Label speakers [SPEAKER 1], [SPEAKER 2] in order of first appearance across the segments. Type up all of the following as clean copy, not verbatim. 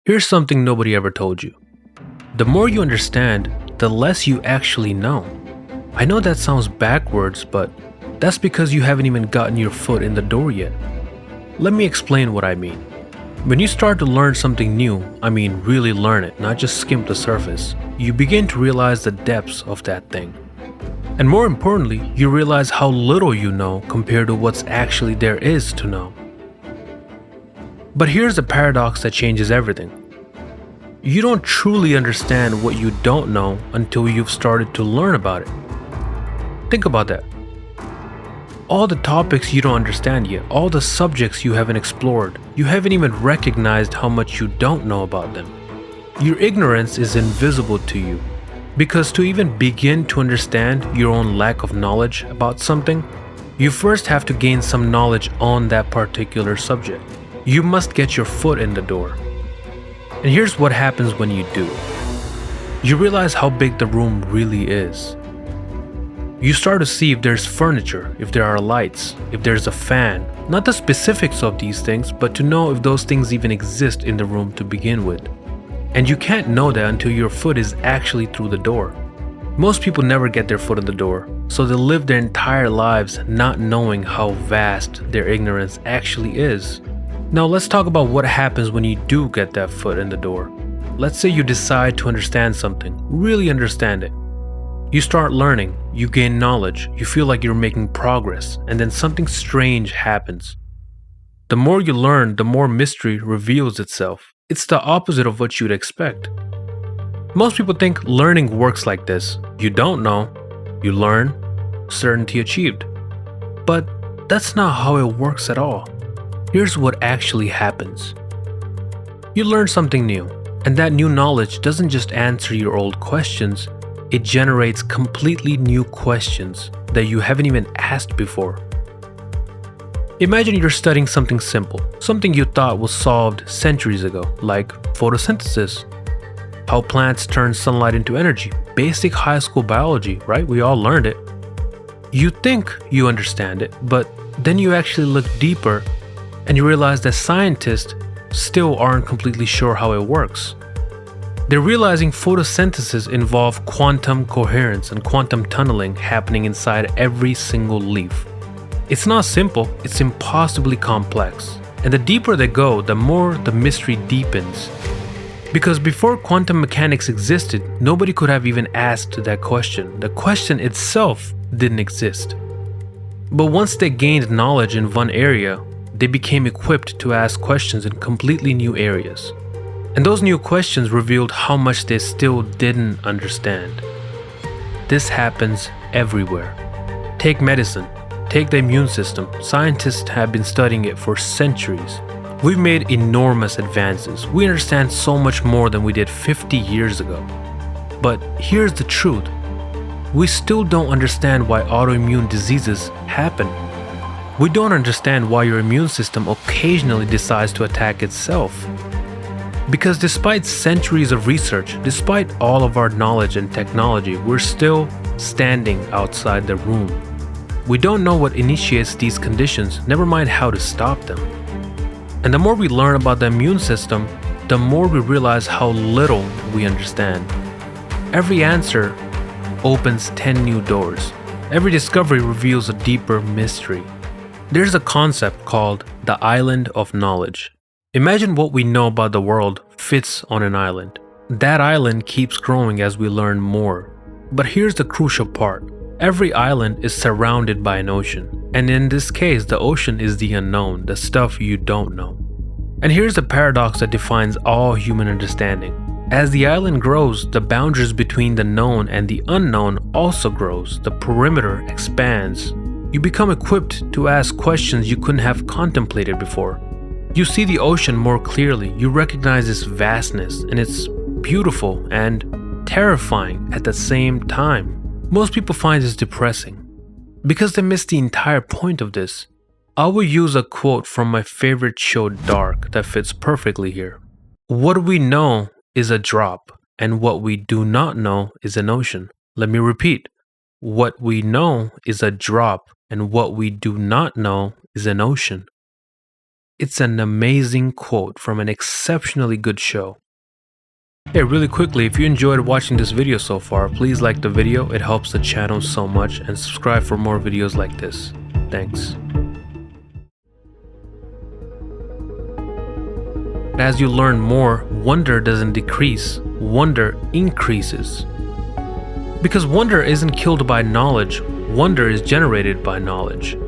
[SPEAKER 1] Here's something nobody ever told you. The more you understand, the less you actually know. I know that sounds backwards, but that's because you haven't even gotten your foot in the door yet. Let me explain what I mean. When you start to learn something new, I mean really learn it, not just skim the surface, you begin to realize the depths of that thing. And more importantly, you realize how little you know compared to what's actually there is to know. But here's the paradox that changes everything. You don't truly understand what you don't know until you've started to learn about it. Think about that. All the topics you don't understand yet, all the subjects you haven't explored, you haven't even recognized how much you don't know about them. Your ignorance is invisible to you, because to even begin to understand your own lack of knowledge about something, you first have to gain some knowledge on that particular subject. You must get your foot in the door. And here's what happens when you do. You realize how big the room really is. You start to see if there's furniture, if there are lights, if there's a fan. Not the specifics of these things, but to know if those things even exist in the room to begin with. And you can't know that until your foot is actually through the door. Most people never get their foot in the door, so they live their entire lives not knowing how vast their ignorance actually is. Now let's talk about what happens when you do get that foot in the door. Let's say you decide to understand something, really understand it. You start learning, you gain knowledge, you feel like you're making progress, and then something strange happens. The more you learn, the more mystery reveals itself. It's the opposite of what you'd expect. Most people think learning works like this. You don't know, you learn, certainty achieved. But that's not how it works at all. Here's what actually happens. You learn something new, and that new knowledge doesn't just answer your old questions, it generates completely new questions that you haven't even asked before. Imagine you're studying something simple, something you thought was solved centuries ago, like photosynthesis, how plants turn sunlight into energy, basic high school biology, right? We all learned it. You think you understand it, but then you actually look deeper and you realize that scientists still aren't completely sure how it works. They're realizing photosynthesis involves quantum coherence and quantum tunneling happening inside every single leaf. It's not simple, it's impossibly complex. And the deeper they go, the more the mystery deepens. Because before quantum mechanics existed, nobody could have even asked that question. The question itself didn't exist. But once they gained knowledge in one area, they became equipped to ask questions in completely new areas. And those new questions revealed how much they still didn't understand. This happens everywhere. Take medicine, take the immune system. Scientists have been studying it for centuries. We've made enormous advances. We understand so much more than we did 50 years ago. But here's the truth. We still don't understand why autoimmune diseases happen. We don't understand why your immune system occasionally decides to attack itself. Because despite centuries of research, despite all of our knowledge and technology, we're still standing outside the room. We don't know what initiates these conditions, never mind how to stop them. And the more we learn about the immune system, the more we realize how little we understand. Every answer opens 10 new doors. Every discovery reveals a deeper mystery. There's a concept called the island of knowledge. Imagine what we know about the world fits on an island. That island keeps growing as we learn more. But here's the crucial part. Every island is surrounded by an ocean. And in this case, the ocean is the unknown, the stuff you don't know. And here's the paradox that defines all human understanding. As the island grows, the boundaries between the known and the unknown also grows. The perimeter expands. You become equipped to ask questions you couldn't have contemplated before. You see the ocean more clearly, you recognize its vastness, and it's beautiful and terrifying at the same time. Most people find this depressing because they miss the entire point of this. I will use a quote from my favorite show, Dark, that fits perfectly here. What we know is a drop, and what we do not know is an ocean. Let me repeat. What we know is a drop, and what we do not know is an ocean. It's an amazing quote from an exceptionally good show. Hey, really quickly, if you enjoyed watching this video so far, please like the video, it helps the channel so much, and subscribe for more videos like this. Thanks. As you learn more, wonder doesn't decrease, wonder increases. Because wonder isn't killed by knowledge, wonder is generated by knowledge.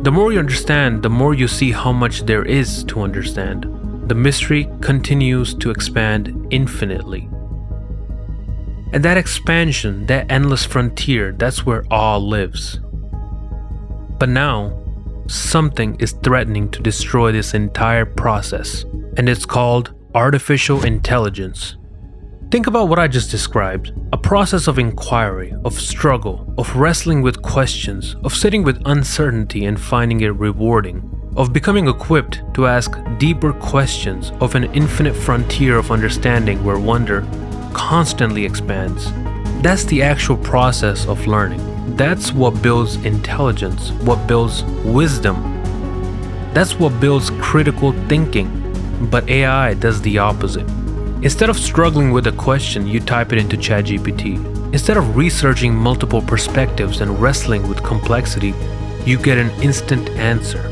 [SPEAKER 1] The more you understand, the more you see how much there is to understand. The mystery continues to expand infinitely. And that expansion, that endless frontier, that's where awe lives. But now, something is threatening to destroy this entire process, and it's called artificial intelligence. Think about what I just described, a process of inquiry, of struggle, of wrestling with questions, of sitting with uncertainty and finding it rewarding, of becoming equipped to ask deeper questions, of an infinite frontier of understanding where wonder constantly expands. That's the actual process of learning. That's what builds intelligence, what builds wisdom. That's what builds critical thinking. But AI does the opposite. Instead of struggling with a question, you type it into ChatGPT. Instead of researching multiple perspectives and wrestling with complexity, you get an instant answer.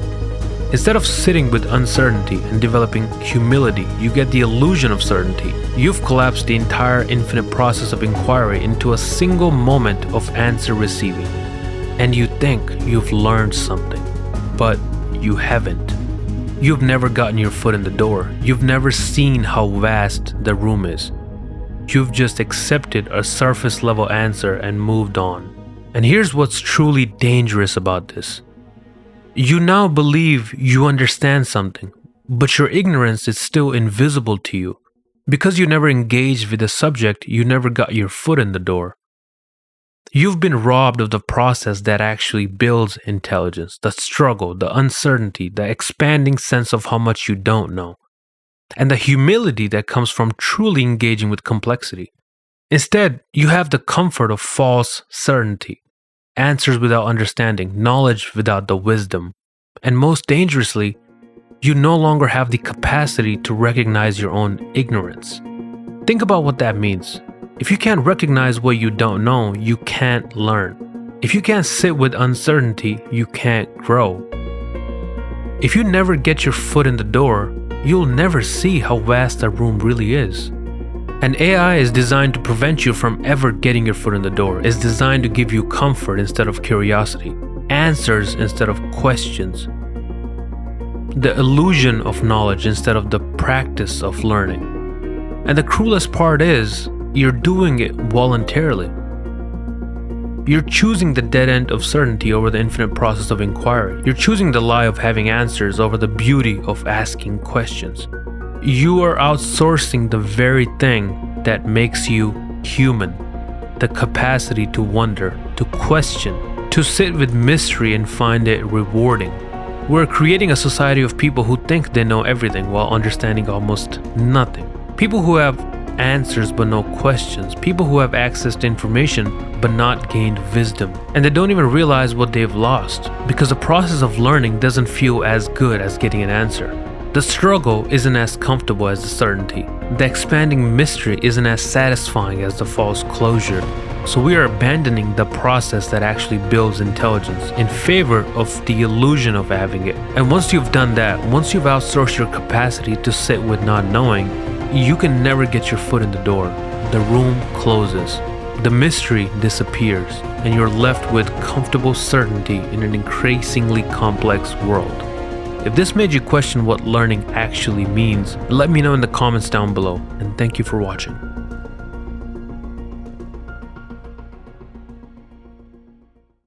[SPEAKER 1] Instead of sitting with uncertainty and developing humility, you get the illusion of certainty. You've collapsed the entire infinite process of inquiry into a single moment of answer receiving. And you think you've learned something, but you haven't. You've never gotten your foot in the door. You've never seen how vast the room is. You've just accepted a surface level answer and moved on. And here's what's truly dangerous about this. You now believe you understand something, but your ignorance is still invisible to you. Because you never engaged with the subject, you never got your foot in the door. You've been robbed of the process that actually builds intelligence, the struggle, the uncertainty, the expanding sense of how much you don't know, and the humility that comes from truly engaging with complexity. Instead, you have the comfort of false certainty, answers without understanding, knowledge without the wisdom, and most dangerously, you no longer have the capacity to recognize your own ignorance. Think about what that means. If you can't recognize what you don't know, you can't learn. If you can't sit with uncertainty, you can't grow. If you never get your foot in the door, you'll never see how vast a room really is. And AI is designed to prevent you from ever getting your foot in the door. It's designed to give you comfort instead of curiosity, answers instead of questions, the illusion of knowledge instead of the practice of learning. And the cruelest part is, you're doing it voluntarily. You're choosing the dead end of certainty over the infinite process of inquiry. You're choosing the lie of having answers over the beauty of asking questions. You are outsourcing the very thing that makes you human, the capacity to wonder, to question, to sit with mystery and find it rewarding. We're creating a society of people who think they know everything while understanding almost nothing. People who have answers but no questions. People who have access to information but not gained wisdom. And they don't even realize what they've lost because the process of learning doesn't feel as good as getting an answer. The struggle isn't as comfortable as the certainty. The expanding mystery isn't as satisfying as the false closure. So we are abandoning the process that actually builds intelligence in favor of the illusion of having it. And once you've done that, once you've outsourced your capacity to sit with not knowing, you can never get your foot in the door. The room closes. The mystery disappears, and you're left with comfortable certainty in an increasingly complex world. If this made you question what learning actually means, let me know in the comments down below, and thank you for watching.